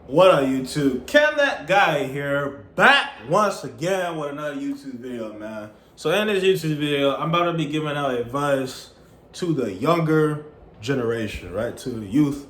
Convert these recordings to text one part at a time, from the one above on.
What up, YouTube? Ken that guy here, back once again with another YouTube video, man. So in this YouTube video, I'm about to be giving out advice to the younger generation, right? To the youth,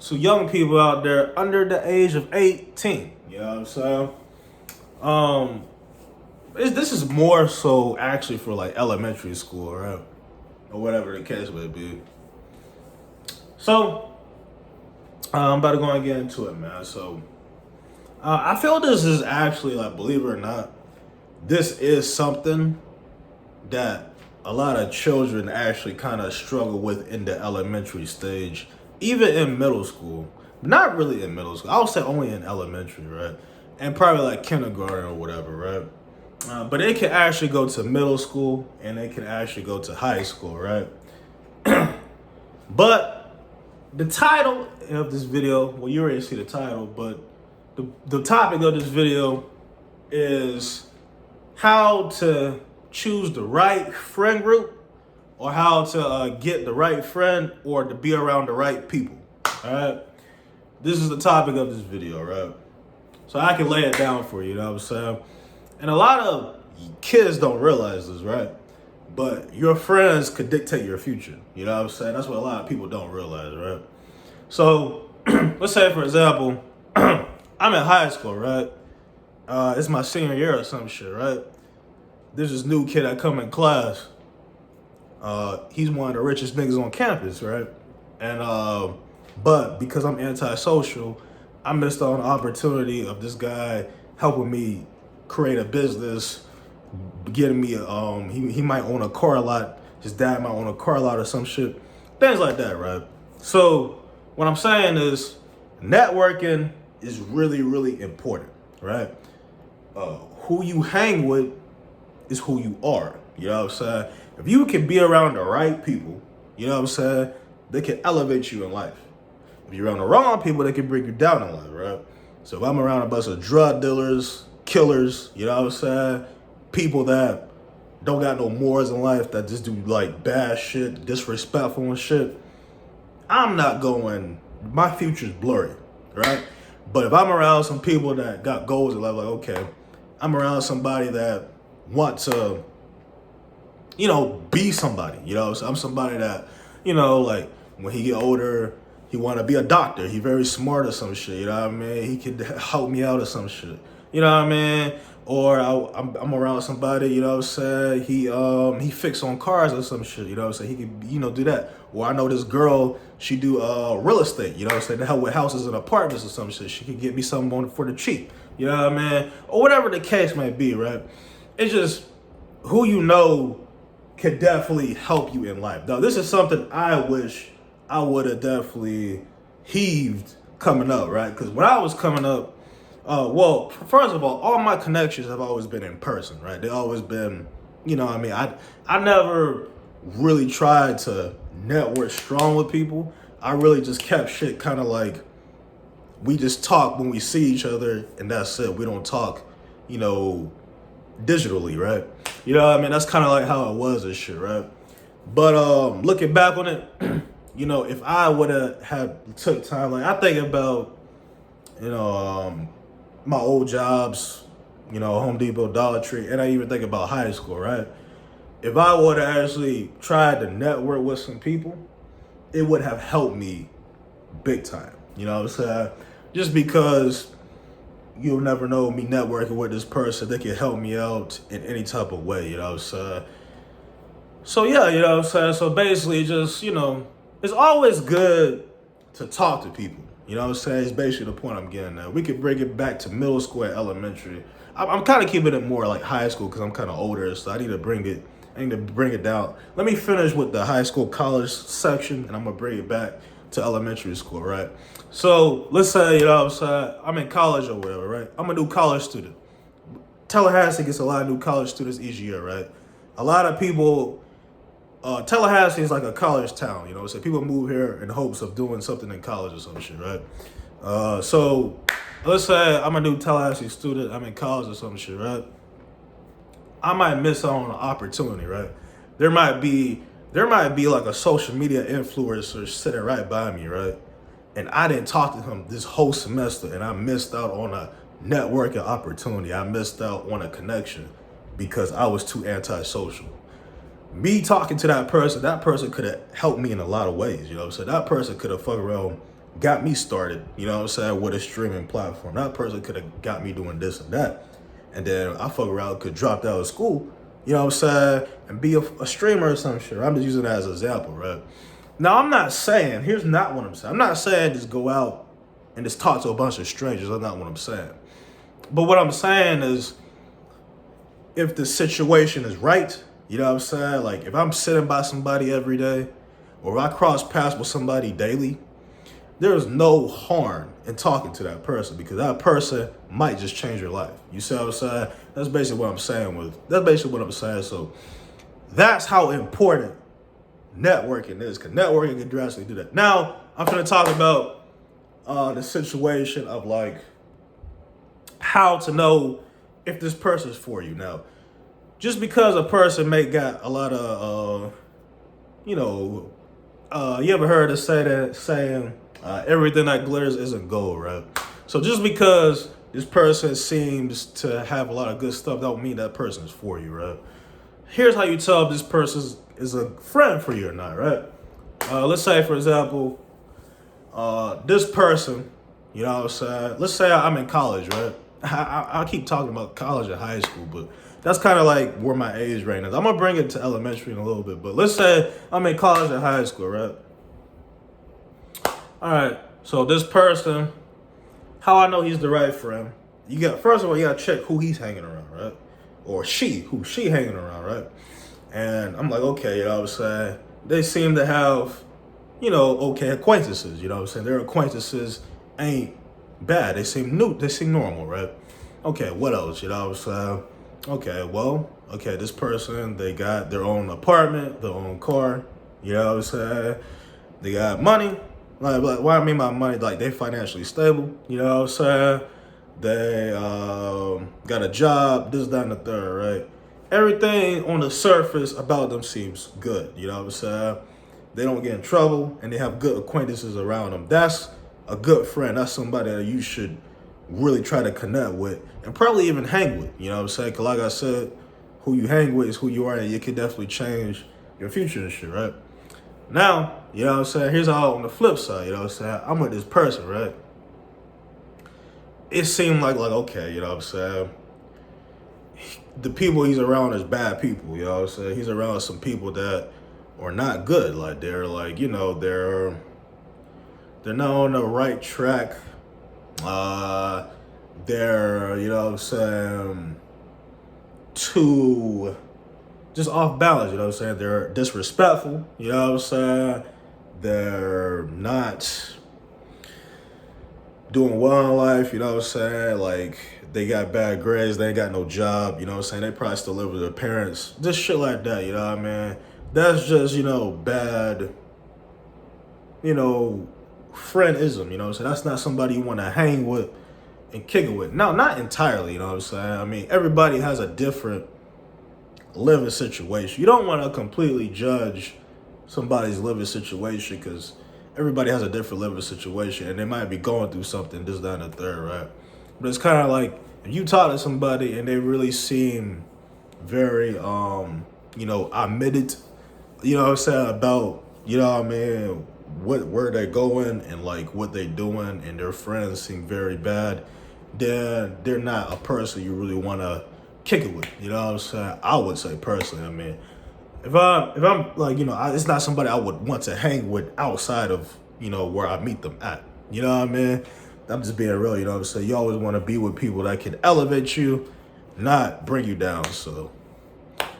to young people out there under the age of 18. You know what I'm saying? This is more so actually for like elementary school, right? Or whatever the case may be. So, I'm about to go and get into it, man. So, I feel this is actually, like, believe it or not, this is something that a lot of children actually kind of struggle with in the elementary stage, even in middle school. Not really in middle school. I would say only in elementary, right? And probably like kindergarten or whatever, right? But it can actually go to middle school and it can actually go to high school, right? But the title of this video, well, you already see the title, but the topic of this video is how to choose the right friend group, or how to get the right friend, or to be around the right people. All right, this is the topic of this video, right? So I can lay it down for you, you know what I'm saying? And a lot of kids don't realize this, right? But your friends could dictate your future. You know what I'm saying? That's what a lot of people don't realize, right? So let's say, for example, I'm in high school, right? It's my senior year or some shit, right? There's this new kid that come in class. He's one of the richest niggas on campus, right? And but because I'm antisocial, I missed on the opportunity of this guy helping me create a business, getting me he might own a car lot, his dad might own a car lot or some shit, things like that, right? So what I'm saying is networking is really, really important, right? Who you hang with is who you are. You know what I'm saying? If you can be around the right people, you know what I'm saying, they can elevate you in life. If you're around the wrong people, they can bring you down in life, right? So if I'm around a bunch of drug dealers, killers, you know what I'm saying, people that don't got no morals in life, that just do like bad shit, disrespectful and shit, I'm not going, my future's blurry, right? But if I'm around some people that got goals in life, like, okay, I'm around somebody that want to, you know, be somebody, you know? So I'm somebody that, you know, like when he get older, he want to be a doctor. He very smart or some shit, you know what I mean? He could help me out or some shit, you know what I mean? Or I'm around somebody, you know what I'm saying? He fix on cars or some shit, you know what I'm saying? He could, you know, do that. Or I know this girl, she do real estate, you know what I'm saying? To help with houses and apartments or some shit. She could get me something on for the cheap, you know what I mean? Or whatever the case may be, right? It's just who you know could definitely help you in life. Now, this is something I wish I would have definitely heaved coming up, right? Because when I was coming up, well, first of all my connections have always been in person, right? They always been, you know what I mean? I never really tried to network strong with people. I really just kept shit kind of like, we just talk when we see each other and that's it. We don't talk, you know, digitally, right? You know what I mean? That's kind of like how it was and shit, right? But looking back on it, you know, if I would have had took time, like I think about, you know, my old jobs, you know, Home Depot, Dollar Tree, and I even think about high school, right? If I would have actually tried to network with some people, it would have helped me big time. You know what I'm saying? Just because you'll never know, me networking with this person, they can help me out in any type of way, you know what I'm saying? So yeah, you know what I'm saying? So basically just, you know, it's always good to talk to people. You know what I'm saying? It's basically the point I'm getting at. We could bring it back to middle school and elementary. I'm kind of keeping it more like high school because I'm kind of older, so I need to bring it down. Let me finish with the high school college section, and I'm gonna bring it back to elementary school, right? So let's say, you know what I'm saying, I'm in college or whatever, right? I'm a new college student. Tallahassee gets a lot of new college students each year, right? A lot of people, Tallahassee is like a college town, you know, so people move here in hopes of doing something in college or some shit, right? So let's say I'm a new Tallahassee student, I'm in college or some shit, right? I might miss out on an opportunity, right? There might be like a social media influencer sitting right by me, right? and I didn't talk to him this whole semester, and I missed out on a networking opportunity. I missed out on a connection because I was too antisocial. Me talking to that person could have helped me in a lot of ways, you know what I'm saying? That person could have fucked around, got me started, you know what I'm saying, with a streaming platform. That person could have got me doing this and that. And then I fuck around, could drop out of school, you know what I'm saying, and be a streamer or some shit. I'm just using that as an example, right? Now, I'm not saying, here's not what I'm saying. I'm not saying just go out and just talk to a bunch of strangers. That's not what I'm saying. But what I'm saying is, if the situation is right, you know what I'm saying? Like, if I'm sitting by somebody every day, or if I cross paths with somebody daily, there's no harm in talking to that person, because that person might just change your life. You see what I'm saying? That's basically what I'm saying. So that's how important networking is, because networking can drastically do that. Now, I'm going to talk about the situation of, like, how to know if this person's for you. Now, just because a person may got a lot of, you ever heard of saying, everything that glitters isn't gold, right? So just because this person seems to have a lot of good stuff, don't mean that person's for you, right? Here's how you tell if this person is a friend for you or not, right? Let's say, for example, this person, you know what I'm saying? Let's say I'm in college, right? I keep talking about college and high school, but that's kind of like where my age range is. I'm going to bring it to elementary in a little bit, but let's say I'm in college and high school, right? All right, so this person, how I know he's the right friend, first of all, you got to check who he's hanging around, right? Or who she hanging around, right? And I'm like, okay, you know what I'm saying? They seem to have, okay acquaintances, you know what I'm saying? Their acquaintances ain't bad. They seem normal, right? Okay, what else, you know what I'm saying? Okay, this person, they got their own apartment, their own car, you know what I'm saying? They got money. Like what I mean by money, like they financially stable, you know what I'm saying? They got a job, this, that, and the third, right? Everything on the surface about them seems good, you know what I'm saying? They don't get in trouble, and they have good acquaintances around them. That's a good friend. That's somebody that you should really try to connect with and probably even hang with, you know what I'm saying? Because like I said, who you hang with is who you are, and it can definitely change your future and shit, right? Now, you know what I'm saying? Here's how on the flip side, you know what I'm saying? I'm with this person, right? It seemed like okay, you know what I'm saying? The people he's around is bad people, you know what I'm saying? He's around some people that are not good. Like, they're like, they're not on the right track. They're, you know what I'm saying, too just off balance, you know what I'm saying? They're disrespectful, you know what I'm saying? They're not doing well in life, you know what I'm saying? Like, they got bad grades, they ain't got no job, you know what I'm saying? They probably still live with their parents, just shit like that, you know what I mean? That's just, bad, friendism, you know what I'm saying? That's not somebody you want to hang with and kick it with. Now, not entirely, you know what I'm saying? I mean, everybody has a different living situation. You don't want to completely judge somebody's living situation, because everybody has a different living situation, and they might be going through something, this, that, and the third, right? But it's kind of like, if you talk to somebody and they really seem very, omitted, you know what I'm saying, about, you know what I mean, where they're going and like what they're doing, and their friends seem very bad, then they're not a person you really want to kick it with, you know what I'm saying? I would say personally, I mean, if I'm like, it's not somebody I would want to hang with outside of, where I meet them at, you know what I mean? I'm just being real, you know what I'm saying? You always want to be with people that can elevate you, not bring you down. So,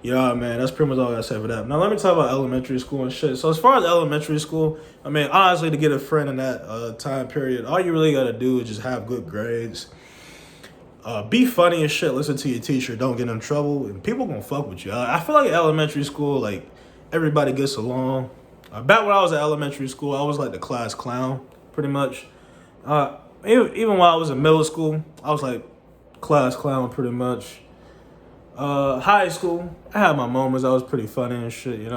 you know what I mean? That's pretty much all I gotta say for that. Now, let me talk about elementary school and shit. So, as far as elementary school, I mean, honestly, to get a friend in that time period, all you really gotta do is just have good grades. Be funny and shit, listen to your teacher, don't get in trouble, and people gonna fuck with you. I feel like in elementary school, like, everybody gets along. Back when I was at elementary school, I was like the class clown, pretty much. Even while I was in middle school, I was like class clown, pretty much. High school, I had my moments, I was pretty funny and shit,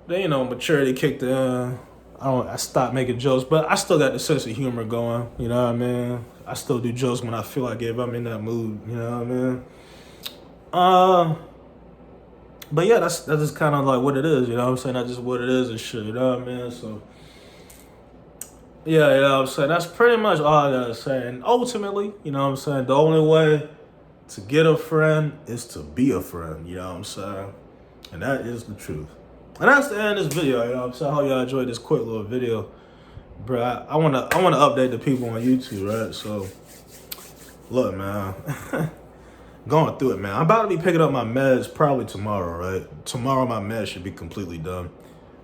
Then, maturity kicked in. I stopped making jokes, but I still got the sense of humor going. You know what I mean? I still do jokes when I feel like it, if I'm in that mood. You know what I mean? But yeah, that's just kind of like what it is. You know what I'm saying? That's just what it is and shit. You know what I mean? So yeah, you know what I'm saying? That's pretty much all I gotta say. And ultimately, you know what I'm saying? The only way to get a friend is to be a friend. You know what I'm saying? And that is the truth. And that's the end of this video, you know what I'm saying? I hope y'all enjoyed this quick little video. Bro, I wanna update the people on YouTube, right? So look, man. Going through it, man. I'm about to be picking up my meds probably tomorrow, right? Tomorrow my meds should be completely done.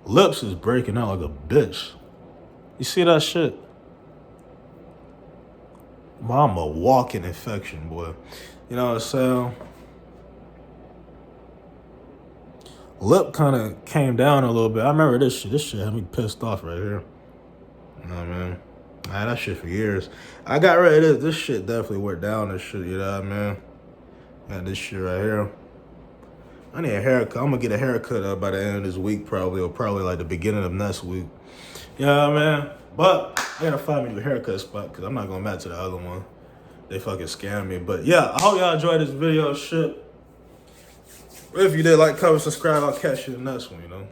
Lips is breaking out like a bitch. You see that shit? Boy, I'm a walking infection, boy. You know what I'm saying? Lip kind of came down a little bit. I remember this shit. This shit had me pissed off right here. You know what I mean? I had that shit for years. I got rid of this. This shit definitely went down and shit, you know what I mean? Got this shit right here. I need a haircut. I'm gonna get a haircut by the end of this week probably, or probably like the beginning of next week. You know what I mean? But I gotta find me a haircut spot because I'm not gonna match to the other one. They fucking scammed me. But yeah, I hope y'all enjoyed this video shit. If you did, like, comment, subscribe. I'll catch you in the next one, you know?